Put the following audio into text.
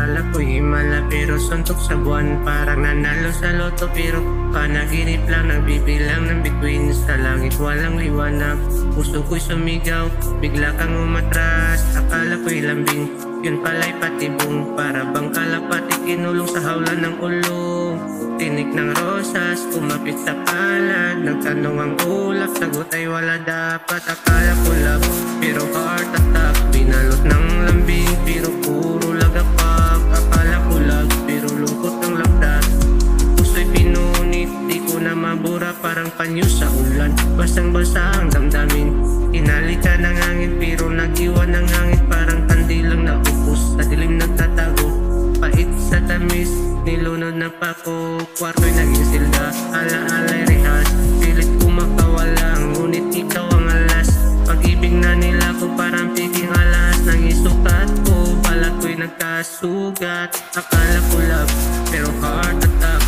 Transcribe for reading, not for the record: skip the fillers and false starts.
Akala ko himala pero suntok sa buwan. Parang nanalo sa loto pero panaginip lang. Nagbibilang ng bituin sa langit, walang liwanag. Puso ko'y sumigaw, bigla kang umatras. Akala ko'y lambing, yun pala'y patibong. Para bang kalapati kinulong sa hawlan ng ulong. Tinik ng rosas, kumapit sa palad. Nagtanong ang ulap, sagot ay wala dapat. Akala ko love, pero heart attack. Binalot ng lambing, pero puro lagapak. Akala ko love, pero lungkot ng lagdas. Puso'y pinunit, di ko na mabura. Parang panyo sa ulan, basang-basa ang damdamin. Inalika ng hangin, pero nag-iwan ng hangin. Parang kandilang naupos, sa dilim nagtatago. Pait sa tamis, nilunod na pako. Kwarto'y naging silda, ala-ala'y rehas. Pilit ko makawala, ngunit ikaw ang alas. Pag-ibig na nila ko parang piging alas. Nang isukat ko, balat ko'y nagkasugat. Akala ko love, pero heart attack.